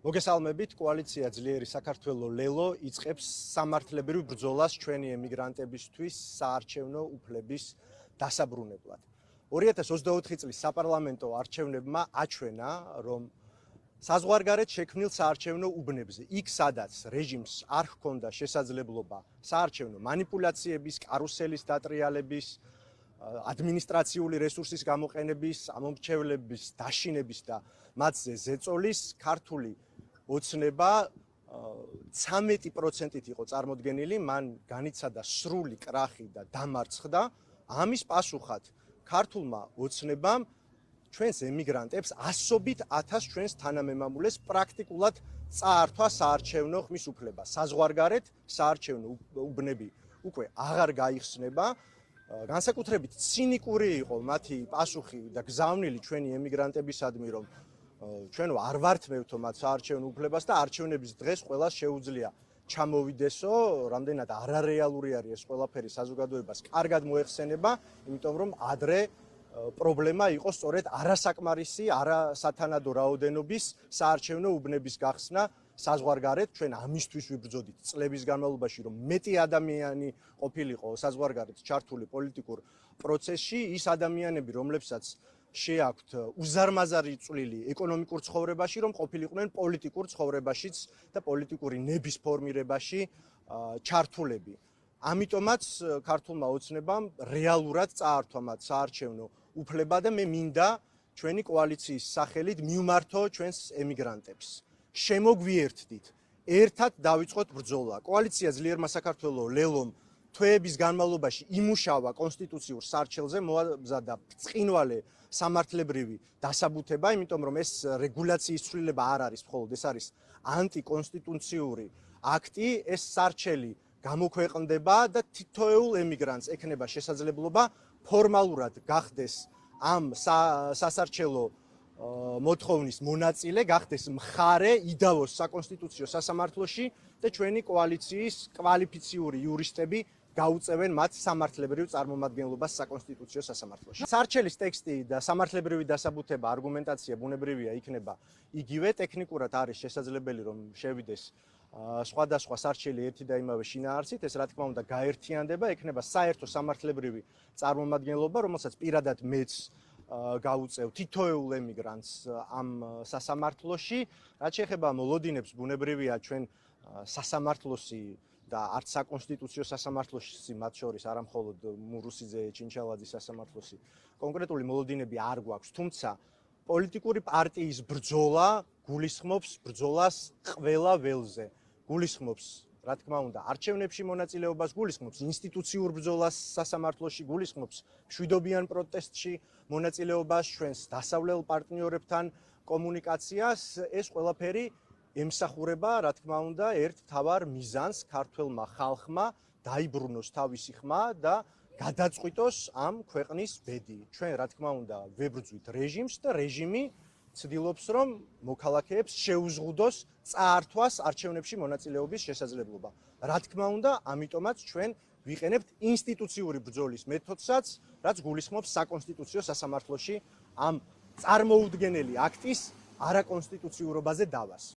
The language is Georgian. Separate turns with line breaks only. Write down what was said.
მოგესალმებით, კოალიცია ძლიერი საქართველო ლელო იწყებს სამართლებრივ ბრძოლას ჩვენი ემიგრანტებისთვის საარჩევნო უფლების დასაბრუნებლად. 2024 წლის საპარლამენტო არჩევნებმა აჩვენა, რომ საზღვარგარეთ შექმნილ საარჩევნო უბნებზე, იქ სადაც რეჟიმს არ ჰქონდა შესაძლებლობა საარჩევნო манипуляციების, კარუსელის დატრიალების, ადმინისტრაციული რესურსის გამოყენების, ამომრჩევლების დაშინების და მათზე ზეწოლის ქართული ოცნება 13%-ით იყო წარმოდგენილი, მან განიცადა სრული კრახი და დამარცხდა. ამის პასუხად ქართულმა ოცნებამ ჩვენს ემიგრანტებს ასობით ათას ჩვენს თანამემამულეს პრაქტიკულად წაართვა საარჩევნო ხმის უფლება. საზღვარგარეთ საარჩევნო უბნები უკვე აღარ გაიხსნება. განსაკუთრებით ცინიკური იყო მათი პასუხი და გზავნილი ჩვენი ემიგრანტებისადმი, რომ ჩვენ არ ვართმევთო მათ საარჩევნო უფლებას და არჩევნების დღეს ყველას შეუძლია ჩამოვიდესო, რამდენად არარეალური არის ეს ყველაფერი საზოგადოებას კარგად მოეხსენება, იმიტომ რომ ადრე პრობლემა იყო სწორედ არასაკმარისი, არასათანადო რაოდენობის საარჩევნო უბნების გახსნა საზღვარგარეთ. ჩვენ ამისთვის ვიბრძოდით წლების განმავლობაში, რომ მეტი ადამიანი ყოფილიყო საზღვარგარეთ ჩართული პოლიტიკურ პროცესში, ის ადამიანები, რომლებსაც შეაქვთ უზარმაზარი წვლილი ეკონომიკურ ცხოვრებაში, რომ ყოფილიყვნენ პოლიტიკურ ცხოვრებაშიც და პოლიტიკური ნების ფორმირებაში ჩართულები. ამიტომაც ქართულმა ოცნებამ რეალურად წაართვა მათ საარჩევნო უფლება და მე მინდა ჩვენი კოალიციის სახელით მივმართო ჩვენს ემიგრანტებს. შემოგვიერთდით, ერთად დავიწყოთ ბრძოლა. კოალიცია ძლიერმა საქართველო ლელომ თვეების განმავლობაში იმუშავა კონსტიტუციურ სარჩელზე, მოაბზადა ბრწყინვალე სამართლებრივი დასაბუთება, იმიტომ რომ ეს რეგულაციის ცვლილება არ არის მხოლოდ, ეს არის ანტიკონსტიტუციური აქტი, ეს სარჩელი გამოქვეყნდება და თითოეულ ემიგრანტს ექნება შესაძლებლობა ფორმალურად გახდეს ამ სასარჩელო მოთხოვნის მონაწილე, გახდეს მხარე, იდავოს საკონსტიტუციო სასამართლოში და ჩვენი კოალიციის კვალიფიციური იურისტები გაუწევენ მათ სამართლებრივ წარმომადგენლობას საკონსტიტუციო სასამართლოში. სარჩელის ტექსტი და სამართლებრივი დასაბუთება, არგუმენტაცია ბუნებრივია იქნება იგივე, ტექნიკურად არის შესაძლებელი რომ შევიდეს სხვადასხვა სარჩელი ერთი და იმავე შინაარსით, ეს რა თქმა უნდა გაერთიანდება, ექნება საერთო სამართლებრივი წარმომადგენლობა, რომელსაც პირადად მეც გაუწევ თითოეულ ემიგრანტს ამ სასამართლოში. რაც შეეხება მოლოდინებს, ბუნებრივია ჩვენ სასამართლოსი და არც საკონსტიტუციო სასამართლოში მათ შორის არა მხოლოდ მურუსიძე, ჩინჩალაძის სასამართლოში კონკრეტული მოლოდინები არ გვაქვს, თუმცა პოლიტიკური პარტიის ბრძოლა გულისხმობს ბრძოლას ყველა ველზე. გულისხმობს, რა თქმა უნდა, არჩევნებში მონაწილეობას, გულისხმობს ინსტიტუციურ ბრძოლას სასამართლოში, გულისხმობს მშვიდობიან პროტესტში მონაწილეობას, ჩვენს დასავლელ პარტნიორებთან კომუნიკაციას. ეს ყველაფერი ემსახურება, რა თქმა უნდა, ერთ მთავარ მიზანს ქართველმა ხალხმა დაიბრუნოს თავისი ხმა და გადაწყვიტოს ამ ქვეყნის ბედი. ჩვენ, რა თქმა უნდა, ვებრძვით რეჟიმს და რეჟიმი ცდილობს, რომ მოქალაქეებს შეუზღუდოს წაართვას არჩევნებში მონაწილეობის შესაძლებლობა. რა თქმა უნდა, ამიტომაც ჩვენ ვიყენებთ ინსტიტუციური ბრძოლის მეთოდსაც, რაც გულისხმობს საკონსტიტუციო სასამართლოში ამ წარმოუდგენელი აქტის არაკონსტიტუციურობაზე დავას.